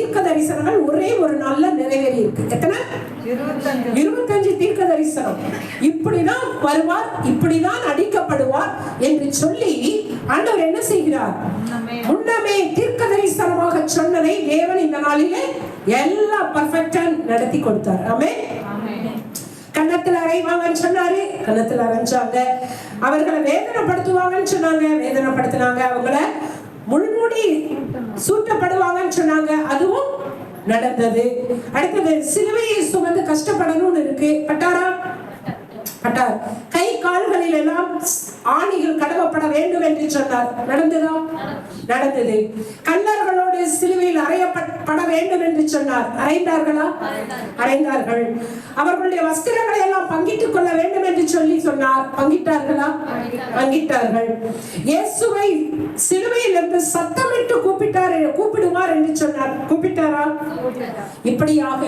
தீர்க்க தரிசனங்கள் ஒரே ஒரு நாள்ல நிறைவேறி இருக்கு. எத்தனை? 25 தீர்க்க தரிசனம். இப்படிதான் வருவார், இப்படிதான் அடிக்கப்படுவார் என்று சொல்லி ஆண்டவர் என்ன செய்கிறார்? முன்னமே தீர்க்க தரிசனமாக சொன்னதை தேவன் இந்த நாளிலே எல்லாம் பர்ஃபெக்ட்டா நடத்தி கொடுத்தார். ஆமென். கன்னத்தில் அறைவாங்கன்னு சொன்னாரு, கன்னத்தில் அரைஞ்சாங்க. அவர்களை வேதனைப்படுத்துவாங்கன்னு சொன்னாங்க, வேதனைப்படுத்தினாங்க. அவங்கள முள்முடி சூட்டப்படுவாங்கன்னு சொன்னாங்க, அதுவும் நடந்தது. அடுத்தது சிலுவையை சுமந்து கஷ்டப்படணும்னு இருக்கு. பட்டாரா? பட்டார். கை கால்களில் எல்லாம் ஆணிகள் கடவப்பட வேண்டும் என்று சொன்னார். நடந்ததா? நடந்தது. கல்லர்களோடு சிலுவையில் அறையப்பட வேண்டும் என்று சொன்னார். அறைந்தார்களா? அறைந்தார்கள். அவர்களுடைய வஸ்திரங்களை எல்லாம் பங்கிட்டுக் கொள்ள வேண்டும் என்று சொல்லி சொன்னார். பங்கிட்டார்களா? பங்கிட்டார்கள். இயேசுவை சிலுவையில் இருந்து சத்தமிட்டு கூப்பிடுவார் என்று சொன்னார். கூப்பிட்டாரா? இப்படியாக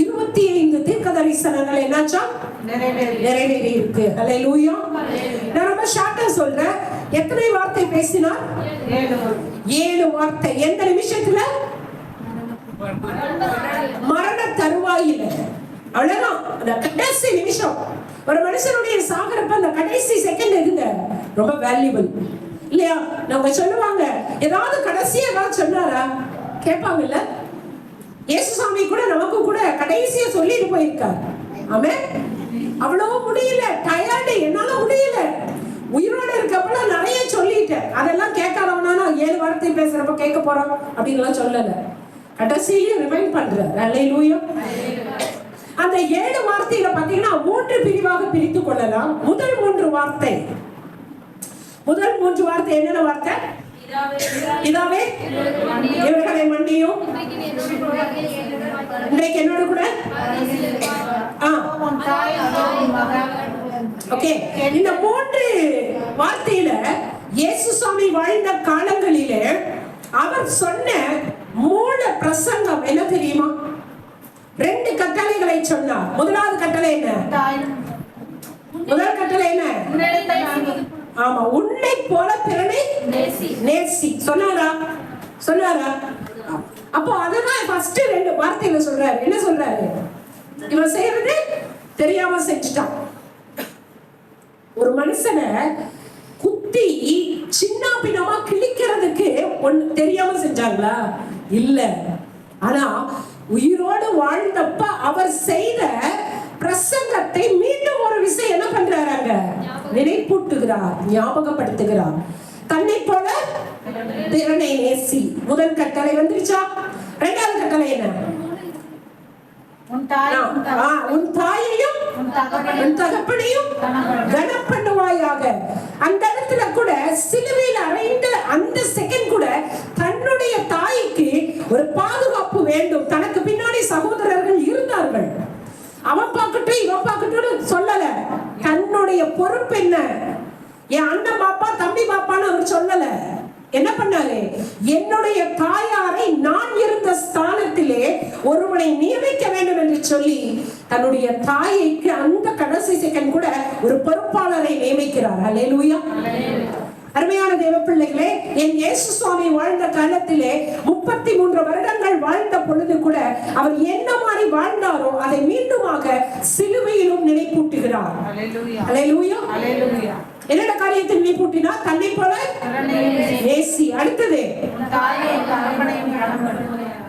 25 தீர்க்க தரிசனங்கள் என்னாச்சா? நிறைவேறி இருக்கு. ஹல்லேலூயா. நான் ரொம்ப ஷார்ட்டா சொல்றேன். எத்தனை வார்த்தை பேசினார்? 7 வார்த்தை. எந்த நிமிஷத்துல? மரண தருவாயில. அவ்வளவுதான். அந்த கடைசி நிமிஷம். ஒரு மனுஷனுடைய சாகரப்ப அந்த கடைசி செகண்ட் எதுங்க? ரொம்ப வேல்யூபிள் இல்லையா? நம்ம சொல்லுவாங்க, ஏதாவது கடைசியா ஏதாவது சொன்னாரா கேட்பாங்கல்ல. இயேசுசாமி கூட நமக்கு கூட கடைசியா சொல்லிட்டு போயிருக்கார். ஆமென். அவ்வளவு முடியல, டயர்டு, என்னால முடியல. உயிரோடு இருக்கப்ப நிறைய சொல்லிட்டேன், அதெல்லாம் கேட்காதவனா 7 வார்த்தை பேசுறப்ப கேட்க போறோம் அப்படின்னு சொல்லல. கடைசியில ரிமைண்ட் பண்றார். அல்லேலூயா. அந்த 7 வார்த்தையில பாத்தீங்கன்னா 3 பிரிவாக பிரித்து கொள்ளலாம். முதல் 3 வார்த்தை என்னென்ன வார்த்தை? இதாவே இவர்களை மன்னியும். இன்றைக்கு என்னோட கூட ஓகே. இந்த 3 வார்த்தையில இயேசுசாமி வாழ்ந்த காலங்களிலே அவர் சொன்ன மூல பிரசங்கம் என்ன தெரியுமா? 2 கட்டளைகளை சொன்னார். முதலாவது கட்டளை என்ன? முதல் கட்டளை என்ன? ஆமா, உன்னை போல பிறனை நேசி. சொன்னாரா? அப்போ அததான் ஃபர்ஸ்ட் 2 வார்த்தையில சொல்றாரு. என்ன சொல்றாரு? இவன் செய்யறது தெரியாம செஞ்சுட்டான். ஒரு மனுஷனை குத்தி சின்ன பின்னமா கிழிக்கிறதுக்கு ஒண்ணு தெரியாம செஞ்சாங்களா? இல்ல. ஆனா உயிரோடு வாழ்ந்தப்ப அவர் செய்த பிரசங்கத்தை மீண்டும் ஒரு விஷயம் என்ன பண்றாங்க? நினைப்பூட்டுகிறார், ஞாபகப்படுத்துகிறார். தன்னை போல பிறனை நேசி. முதல் கட்டளை வந்துருச்சா? 2வது கட்டளை என்ன? உன் தாயையும் உன் தகப்பனையும் கனம் பண்ணுவாயாக. அந்த இடத்துல கூட சிலுவையில் அறைந்த அந்த செகண்ட் கூட தன்னுடைய தாய்க்கு ஒரு பாதுகாப்பு வேண்டும். தனக்கு பின்னாடி சகோதரர்கள் இருந்தார்கள். அவன் பார்க்கட்டும் இவன் பார்க்கட்டும் சொல்லல. தன்னுடைய பொறுப்பு என்ன? என் அண்ணன் பாப்பா தம்பி பாப்பான்னு அவர் சொல்லல. என்ன பண்ணாரு? என்னுடைய தாயாரை நான் இருந்த ஸ்தானத்திலே ஒருவனை நியமிக்க வேண்டும் என்று சொல்லி தன்னுடைய தாய்க்கு அந்த கடைசி செகண்ட் கூட ஒரு பொறுப்பாளரை நியமிக்கிறார். அல்லேலூயா. அருமையான தேவ பிள்ளைகளே, என் இயேசு சுவாமி வாழ்ந்த காலத்திலே 33 வருடங்கள் வாழ்ந்த பொழுது கூட அவர் என்ன மாதிரி வாழ்ந்தாரோ அதை மீண்டுமாக சிலுவையிலும் நினைப்பூட்டுகிறார். அல்லேலூயா. என்னோட காரியத்தை நினைப்பூட்டினா தன்னை போல நேசி. அடுத்தது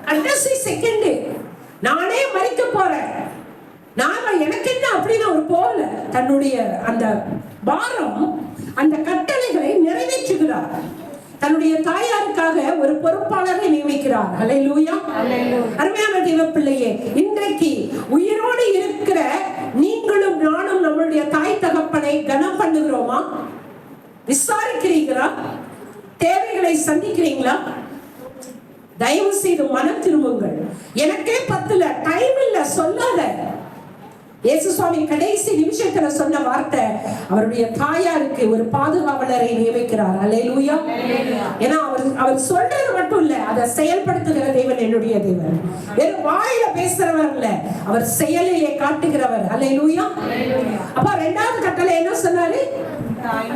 கடைசி செகண்ட், நானே மரிக்க போறேன், நான் எனக்கு என்ன அப்படின்னு அவர் போல தன்னுடைய அந்த பாரம், அந்த கட்டளைகளை நிறைவேற்றுகிறார். தன்னுடைய தாயாருக்காக ஒரு பொறுப்பாளரை நியமிக்கிறார். அல்லேலூயா. அருமையான தேவ பிள்ளையே, இன்றைக்கு உயிரோடு இருக்கிற நீங்களும் நானும் நம்மளுடைய தாய் தகப்பனை கனம் பண்ணுகிறோமா? விசாரிக்கிறீங்களா? தேவைகளை சந்திக்கிறீங்களா? தயவு செய்து மனம் திரும்புங்கள். எனக்கே பத்தல, டைம் இல்ல சொல்லாத. இயேசு சுவாமி கடைசி நிமிஷத்துல சொன்ன வார்த்தை, அவருடைய தாயாருக்கு ஒரு பாதுகாவலரை நியமிக்கிறார். அல்லேலூயா. ஏன்னா அவர் சொல்றது மட்டும் இல்ல, அதை செயல்படுத்துகிற தேவன் என்னுடைய தேவன். வெறும் வாயில பேசுறவர் இல்ல, அவர் செயலிலே காட்டுகிறவர். அல்லேலூயா. அப்ப 2வது கட்டளை என்ன சொன்னாரு?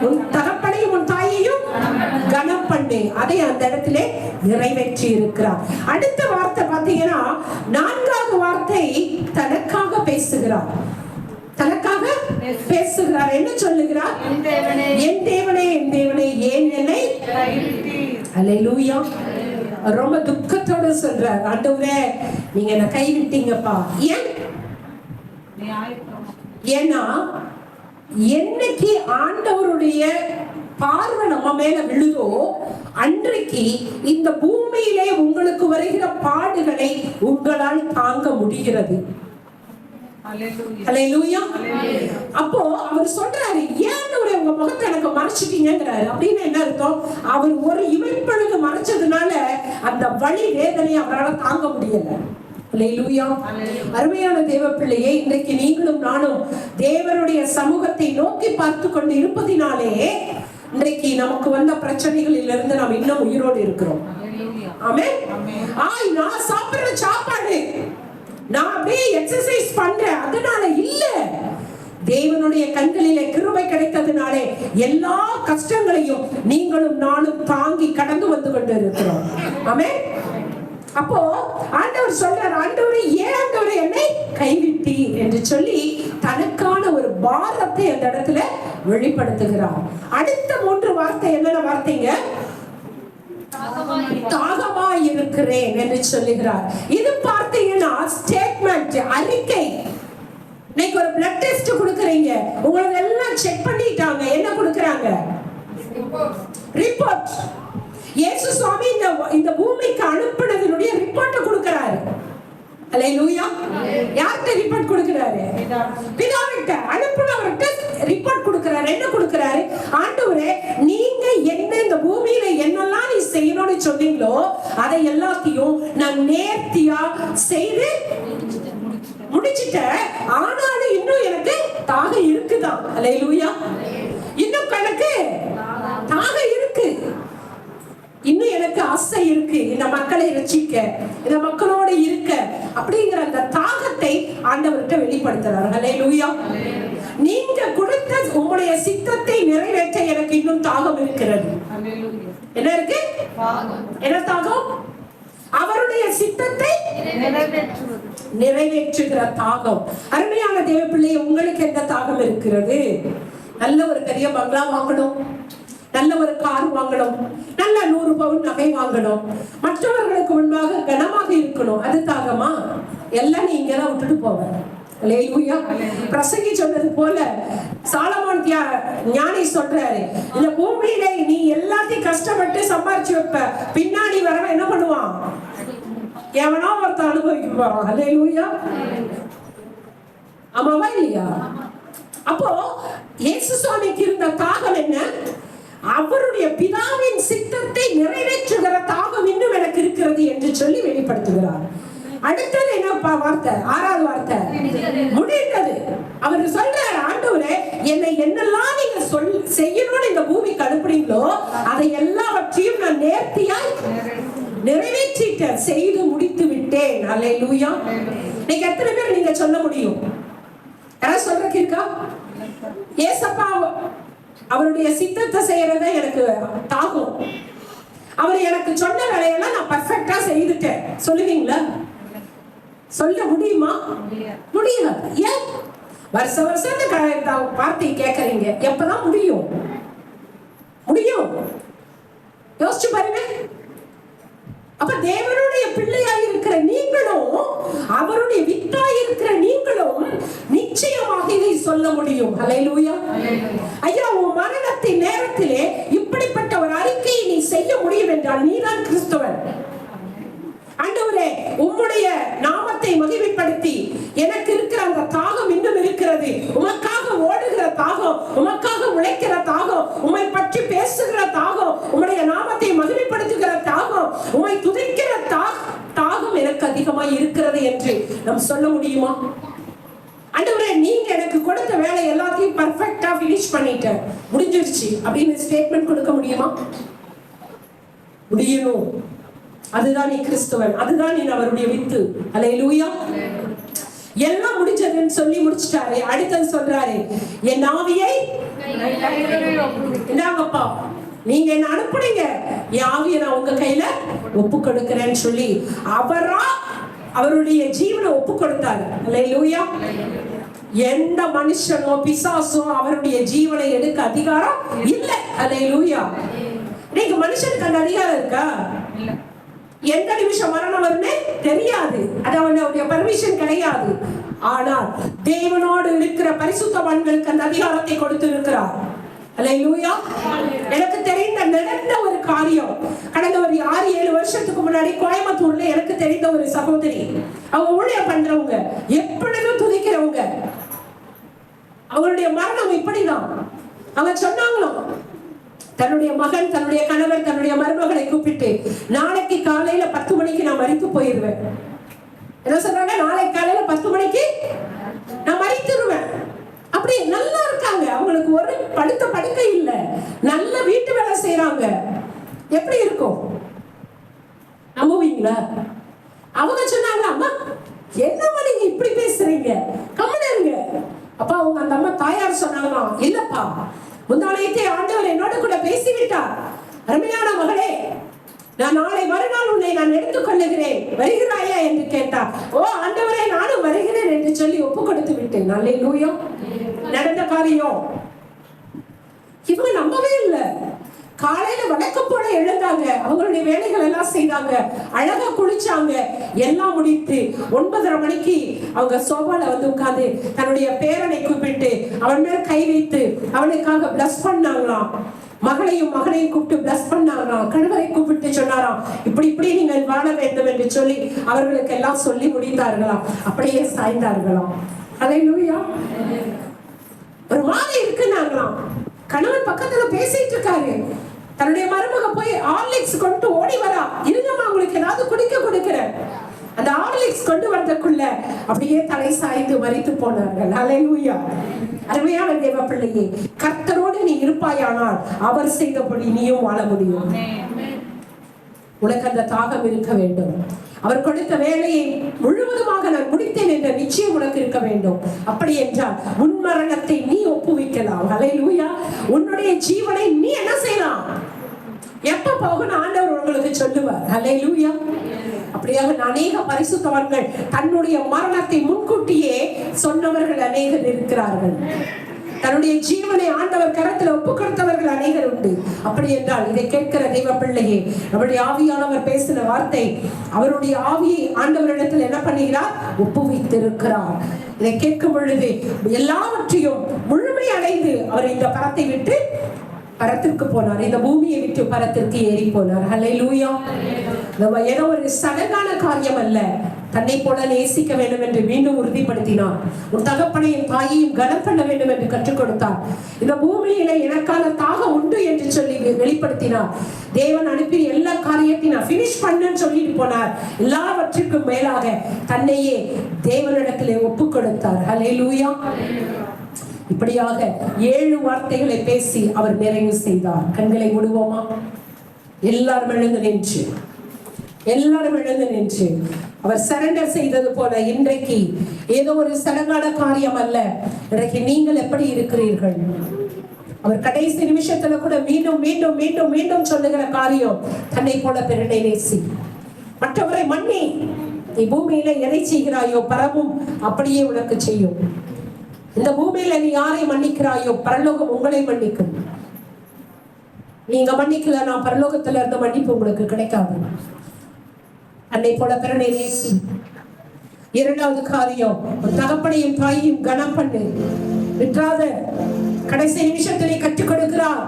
உன் தகப்பனையும் உன் தாயையும் கனம் பண்ணு. அதை அந்த இடத்திலே நிறைவேற்றி இருக்கிறார். அடுத்த வார்த்தை பார்த்தீங்கன்னா 4வது வார்த்தை தனக்காக பேசுகிறார். தனக்காக பேசுகிறார். என்ன சொல்லுகிறார்? என் தேவனே என் தேவனே ஏன் என்னை அல்லேலூயா. ரொம்ப துக்கத்தோட சொல்றார், ஆண்டவரே நீங்க என்ன கைவிட்டீங்கப்பா. ஏன்னா என்னைக்கு ஆண்டவருடைய பார்வை நம்ம மேல விழுதோ அன்றைக்கு இந்த பூமியிலே உங்களுக்கு வருகிற பாடுகளை உங்களால் தாங்க முடிகிறது. அல்லேலூயா. அப்போ அவர் சொல்றாரு, ஏன் உங்க முகத்தை எனக்கு மறைச்சிட்டீங்கிறாரு. அப்படின்னு என்ன அர்த்தம்? அவர் ஒரு இமைப்பொழுது மறைச்சதுனால அந்த வலி வேதனையை அவரால் தாங்க முடியல. அல்லேலூயா. அருமையான தேவ பிள்ளையே, இன்றைக்கு நீங்களும் நானும் தேவனுடைய சமூகத்தை நோக்கி பார்த்து கொண்டு இருப்பதினாலே இன்றைக்கு நமக்கு வந்த பிரச்சனைகளில் இருந்து நாம் இன்னும் உயிரோடு இருக்கிறோம். ஆமென். நான் சாப்பிடுற சாப்பாடு, நான் அப்படியே எக்ஸசைஸ் பண்றேன் அதனால இல்ல, தேவனுடைய கண்களிலே கிருபை கிடைத்ததுனாலே எல்லா கஷ்டங்களையும் நீங்களும் நானும் தாங்கி கடந்து வந்து கொண்டு இருக்கிறோம். ஆமென். அப்போ ஆண்டவர் சொல்றார், ஆண்டவரே ஏன் ஆண்டவரே என்னை கைவிட்டீர் என்று சொல்லி தனக்கான ஒரு பாரத்தை அந்த இடத்துல வெளிப்படுத்துகிறார். அடுத்த 3 வார்த்தை என்னென்ன வார்த்தைங்க? தாகமாய் இருக்கிறேன் என்று சொல்லுகிறார். இது பார்த்தீங்கன்னா ஸ்டேட்மெண்ட், அறிக்கை. இன்னைக்கு ஒரு பிளட் டெஸ்ட் கொடுக்கறீங்க, உங்களுக்கு எல்லாம் செக் பண்ணிட்டாங்க, என்ன கொடுக்கறாங்க? ரிப்போர்ட். இயேசு சுவாமி இந்த பூமிக்கு அனுப்பினதனுடைய ரிப்போர்ட் கொடுக்கறாரு. அல்லேலூயா. யார்கிட்ட ரிப்போர்ட் கொடுக்கறாரு? பிதாவிட்ட. அனுப்புனவர்கிட்ட ரிப்போர்ட் கொடுக்கறாரு. என்ன கொடுக்கறாரு? ஆண்டவரே நீங்க என்ன இந்த பூமியில என்னெல்லாம் நீ செய்யணும்னு சொன்னீங்களோ அதை எல்லாத்தையும் நான் நேர்த்தியா செய்து முடிச்சிட்டேன். ஆனாலும் இன்னும் எனக்கு தாகம் இருக்குதான். அல்லேலூயா. இன்னும் கணக்கு தாகம் இருக்கு, இன்னும் எனக்கு ஆசை இருக்கு, இந்த மக்களை ரட்சிக்க, இந்த மக்களோட இருக்க அப்படிங்கிற அந்த தாகத்தை ஆண்டவர்கிட்ட வெளிப்படுத்துறார். அல்லேலூயா. நீங்க கொடுத்த உங்களுடைய சித்தத்தை நிறைவேற்ற எனக்கு இன்னும் தாகம் இருக்கிறது. என்ன இருக்கு? என்ன தாகம்? அவருடைய சித்தத்தை நிறைவேற்றுகிற தாகம். அருமையான தேவ பிள்ளை, உங்களுக்கு எந்த தாகம் இருக்கிறது? நல்ல ஒரு பெரிய பங்களா வாங்கணும், நல்ல ஒரு கார் வாங்கணும், நல்ல 100 பவுன் நகை வாங்கணும், மற்றவர்களுக்கு முன்பாக கனமாக இருக்கணும், அது தாகமா? எல்லாம் நீங்க தான் விட்டுட்டு போவேன். அல்லேலூயா. பிரசங்கி சொன்னது போல சாலமோன் ஞானி சொல்றாரு, இந்த பூமியில நீ எல்லாத்தையும் கஷ்டப்பட்டு சம்பாரிச்சு வைப்ப, பின்னாடி வரவன் என்ன பண்ணுவான்? எவனோ ஒருத்தன் அனுபவிக்க போறான். அல்லேலூயா. ஆமாவா இல்லையா? அப்போ இயேசு சுவாமிக்கு இருந்த தாகம் என்ன? அவருடைய பிதாவின் சித்தத்தை நிறைவேற்றுகிற தாகம் இன்னும் எனக்கு இருக்கிறது என்று சொல்லி வெளிப்படுத்துகிறார். அடுத்தது என்ன வார்த்தை? 6வது வார்த்தை முடிந்தது. அவர் சொல்றார், ஆண்டவரே என்னை என்னெல்லாம் நீங்க செய்யணும்னு இந்த பூமிக்கு அனுப்புறீங்களோ அதை எல்லாவற்றையும் நான் நேர்த்தியாய் நிறைவேற்றிட்டேன், செய்து முடித்து விட்டேன். அல்லேலூயா. நீங்க எத்தனை பேர் நீங்க சொல்ல முடியும்? யாராவது சொல்றதுக்கு இருக்கா? ஏசப்பா அவருடைய சித்தத்தை செய்யறத எனக்கு தாகும், அவர் எனக்கு சொன்ன வேலையெல்லாம் நான் பர்ஃபெக்ட்டா செய்துட்டேன் சொல்லுவீங்களா? சொல்ல முடியுமா? முடியாது. ஏன்? வருஷம் வார்த்தை கேட்கறீங்க, எப்பதான் முடியும்? முடியும்? யோசிச்சு பாருங்க. அப்ப தேவனுடைய பிள்ளையாய் இருக்கிற நீங்களும் அவருடைய வித்தாய் இருக்கிற நீங்களும் நிச்சயமாக இதை சொல்ல முடியும். அல்லேலூயா. ஐயா, உன் மரணத்தின் நேரத்திலே இப்படிப்பட்ட ஒரு அறிக்கையை நீ செய்ய முடியும் என்றால் நீதான் கிறிஸ்தவன். ஆண்டவரே உம்முடைய நாமத்தை மகிமைப்படுத்தி எனக்கு இருக்கிற அந்த தாகம் இன்னும் இருக்கிறது, உமக்காக ஓடுகிற தாகம், உமக்காக உழைக்கிற தாகம், உம்மை பற்றி பேசுகிற தாகம், உம்முடைய நாமத்தை மகிமைப்படுத்துகிற தாகம், உம்மை துதிக்கிற தாகம் எனக்கு அதிகமாக இருக்கிறது என்று நாம் சொல்ல முடியுமா? ஆண்டவரே நீங்க எனக்கு கொடுத்த வேலை எல்லாத்தையும் பர்ஃபெக்ட்டா ஃபினிஷ் பண்ணிட்டேன், முடிஞ்சிருச்சு அப்படின்னு ஸ்டேட்மெண்ட் கொடுக்க முடியுமா? முடியணும். அதுதான் நீ கிறிஸ்தவன், அதுதான் நீ அவருடைய வித்து. அல்லேலூயா. எல்லாம் முடிஞ்சதுன்னு சொல்லி முடிச்சிட்டாரு. அடுத்தது சொல்றாரு, என் ஆவியை என்னங்கப்பா நீங்க என்ன அனுப்புனீங்க, என் ஆவியை நான் உங்க கையில ஒப்பு கொடுக்கிறேன்னு சொல்லி அவருடைய ஜீவனை ஒப்பு கொடுத்தாரு. அல்லேலூயா. எந்த மனுஷனோ பிசாசோ அவருடைய ஜீவனை எடுக்க அதிகாரம் இல்லை. அல்லேலூயா. நீங்க மனுஷனுக்கு அந்த அதிகாரம் இருக்கா? எந்த நிமிஷம் மரணம் வரும்னே தெரியாது. அது அவனுடைய பர்மிஷன் கிடையாது. ஆனால் தேவனோடு இருக்கிற பரிசுத்தவான்களுக்கு அந்த அதிகாரத்தை கொடுத்து இருக்கிறார். அல்லேலூயா. எனக்கு தெரிந்த நடந்த ஒரு காரியம், கடந்த ஒரு 6-7 வருஷத்துக்கு முன்னாடி கோயம்புத்தூர்ல எனக்கு தெரிந்த ஒரு சகோதரி, அவங்க ஊழியம் பண்றவங்க, எப்பொழுதும் துதிக்கிறவங்க. அவங்களுடைய மரணம் இப்படிதான். அவங்க சொன்னாங்களாம், தன்னுடைய மகன், தன்னுடைய கணவர், தன்னுடைய மருமகளை கூப்பிட்டு, நாளைக்கு காலையில 10 மணிக்கு நான் மரித்து போயிருவேன். என்ன சொல்றாங்க? நாளைக்கு காலையில 10 மணிக்கு நான் மரித்துருவேன். அப்படி நல்லா இருக்காங்க. அவங்களுக்கு ஒரு படுத்த படுக்கை இல்ல, நல்ல வீட்டு வேலை செய்யறாங்க. எப்படி இருக்கும் நம்புவீங்களா? அவங்க சொன்னாங்க, அம்மா என்னம்மா நீங்க இப்படி பேசுறீங்க, கம்முனு இருங்க. அப்பா அவங்க அந்த அம்மா தாயார் சொன்னாங்க, இல்லப்பா முந்தானையத்தை ஆண்டவர் என்னோட கூட பேசிவிட்டார். அருமையான மகளே, நான் நாளை மறுநாள் உன்னை நான் எடுத்துக் கொள்ளுகிறேன், வருகிறாயா என்று கேட்டார். ஓ ஆண்டவரே, நானும் வருகிறேன் என்று சொல்லி ஒப்பு கொடுத்து விட்டேன். அல்லேலூயா. நடந்த காரியம். இவங்க நம்பவே இல்லை. காலையில வழக்கம் போல எழுந்தாங்க, அவங்களுடைய வேலைகள் எல்லாம் செய்தாங்க, அழகா குளிச்சாங்க, எல்லாம் முடித்து 9:30 மணிக்கு அவங்க சோபால வந்து உட்கார்ந்து தன்னுடைய பேரனை கூப்பிட்டு அவன் மேல் கை வைத்து அவனுக்காக பிளஸ் பண்ணாங்களாம். மகளையும் மகனையும் கூப்பிட்டு பிளஸ் பண்ணாங்களாம். கணவரை கூப்பிட்டு சொன்னாராம், இப்படி இப்படி நீங்கள் வாழ வேண்டும் என்று சொல்லி அவர்களுக்கு எல்லாம் சொல்லி முடித்தார்களாம். அப்படியே சாய்ந்தார்களாம். அல்லேலூயா. ஒரு மாதிரி இருக்குன்னாங்களாம். கணவன் பக்கத்துல பேசிட்டு இருக்காரு. தன்னுடைய மருமக போய் ஹார்லிக்ஸ் கொண்டு ஓடி வரா, இருங்கம்மா உங்களுக்கு ஏதாவது குடிக்க கொடுக்கிறேன். அந்த ஹார்லிக்ஸ் கொண்டு வரதுக்குள்ள அப்படியே தலை சாய்ந்து மரித்து போனார்கள். அல்லேலூயா. அருமையான தேவ பிள்ளையே, கர்த்தரோடு நீ இருப்பாயானால் அவர் செய்தபடி நீயும் வாழ முடியும். உனக்கு அந்த தாகம் இருக்க வேண்டும். அவர் கொடுத்த வேலையை முழுவதுமாக நான் முடித்தேன் என்ற நிச்சயம் உனக்கு இருக்க வேண்டும். அப்படி என்றால் உன் மரணத்தை நீ ஒப்புவிக்கலாம். அல்லேலூயா. உன்னுடைய ஜீவனை நீ என்ன செய்யலாம், எப்ப போகணும் ஆண்டவர் உங்களுக்கு சொல்லுவார். அல்லேலூயா. அப்படியாக அநேக பரிசுத்தவான்கள் தன்னுடைய மரணத்தை முன்கூட்டியே சொன்னவர்கள் அநேகர் இருக்கிறார்கள். தன்னுடைய ஜீவனை ஆண்டவர் கரத்தில் ஒப்பு கொடுத்தவர்கள் அநேகர் உண்டு. அப்படி என்றால் இதை கேட்கிற தெய்வ பிள்ளையே, நம்முடைய ஆவியானவர் பேசின வார்த்தை, அவருடைய ஆவியை ஆண்டவரிடத்தில் என்ன பண்ணுகிறார், ஒப்புவித்திருக்கிறார். இதை கேட்கும் பொழுது எல்லாவற்றையும் முழுமை அடைந்து அவர் இந்த பரத்தை விட்டு பரத்திற்கு போனார், இந்த பூமியை விட்டு பரத்திற்கு ஏறி போனார். அல்லேலூயா. நம்ம ஏதோ ஒரு சடங்கான காரியம் அல்ல, தன்னை போல நேசிக்க வேண்டும் என்று மீண்டும் உறுதிப்படுத்தினார். உன் தகப்பனையும் தாயையும் கனம் பண்ண வேண்டும் என்று கற்றுக் கொடுத்தார். இந்த பூமியில எனக்கான தாகம் உண்டு என்று சொல்லி வெளிப்படுத்தினார். தேவன் அனுப்பி எல்லா காரியத்தையும் பினிஷ் பண்ணன்னு சொல்லிட்டு போனார். எல்லாவற்றுக்கும் மேலாக தன்னையே தேவனிடத்திலே ஒப்பு கொடுத்தார். அல்லேலூயா. இப்படியாக 7 வார்த்தைகளை பேசி அவர் நிறைவு செய்தார். கண்களை மூடுவோமா? எல்லாரும் எழுந்து நின்று அவர் சரண்டர் செய்தது போல இன்றைக்கு ஏதோ ஒரு சடங்கான காரியம் அல்ல. இன்றைக்கு நீங்கள் எப்படி இருக்கிறீர்கள்? அவர் கடைசி நிமிஷத்துல கூட மீண்டும் மீண்டும் மீண்டும் மீண்டும் சொல்லுகிற காரியம், தன்னை போல பிறனை நேசி, மற்றவரை மன்னி. நீ பூமியில எதை செய்கிறாயோ பரவும் அப்படியே உனக்கு செய்யும். இந்த பூமியில நீ யாரை மன்னிக்கிறாயோ பரலோகம் உங்களை மன்னிக்கும். நீங்க மன்னிக்கல, நான் பரலோகத்துல இருந்த மன்னிப்பு உங்களுக்கு கிடைக்காது. அன்னை போல பிறனை நேசி. 2வது காரியம், தகப்பனையும் தாயையும் கனம் பண்ணு, விட்டுறாத. கடைசி நிமிஷத்திலே கற்றுக் கொடுக்கிறார்.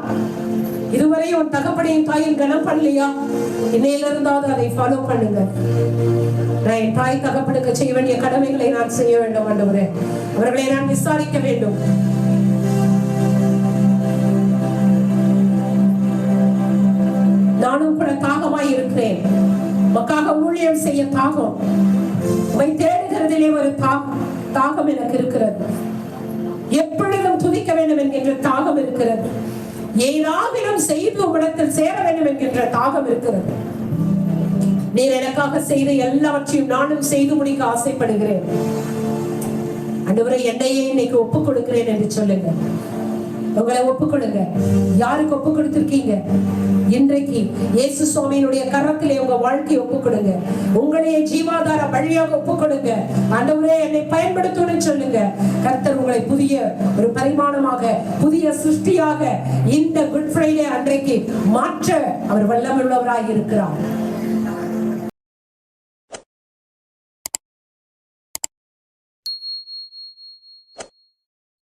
இதுவரை உன் தகப்பனையும் தாயும் கனம் பண்ணலையா, இன்னையில இருந்தாவது அதை ஃபாலோ பண்ணுங்க. நான் என் தாய் தகப்பனுக்கு செய்ய வேண்டிய கடமைகளை நான் செய்ய வேண்டும் ஆண்டவரே. அவர்களை நான் விசாரிக்க வேண்டும். நானும் கூட தாகமாய் இருக்கிறேன். உமக்காக ஊழியம் செய்ய தாகம், உம்மை தேடுகிறதிலே ஒரு தாகம் எனக்கு இருக்கிறது. எப்பொழுதும் துதிக்க வேண்டும் என்கின்ற தாகம் இருக்கிறது. ஏதாவிலும் செய்து உம்மிடத்தில் சேர வேண்டும் என்கின்ற தாகம் இருக்கிறது. நீர் எனக்காக செய்த எல்லாவற்றையும் நானும் செய்து முடிக்க ஆசைப்படுகிறேன். ஆண்டவரே என்னையே இன்னைக்கு ஒப்பு கொடுக்கிறேன் என்று சொல்லுங்க. உங்களை ஒப்பு கொடுங்க. யாருக்கு ஒப்பு கொடுத்திருக்கீங்க? இன்றைக்கு இயேசு சுவாமியினுடைய கரத்திலே உங்க வாழ்க்கையை ஒப்பு கொடுங்க. உங்களையே ஜீவாதார வழியாக ஒப்பு கொடுங்க. ஆண்டவரே என்னை பயன்படுத்தணும்னு சொல்லுங்க. கர்த்தர் உங்களை புதிய ஒரு பரிமாணமாக, புதிய சிருஷ்டியாக இந்த குட் ஃப்ரைடே அன்றைக்கு மாற்ற அவர் வல்லமையுள்ளவராய் இருக்கிறார்.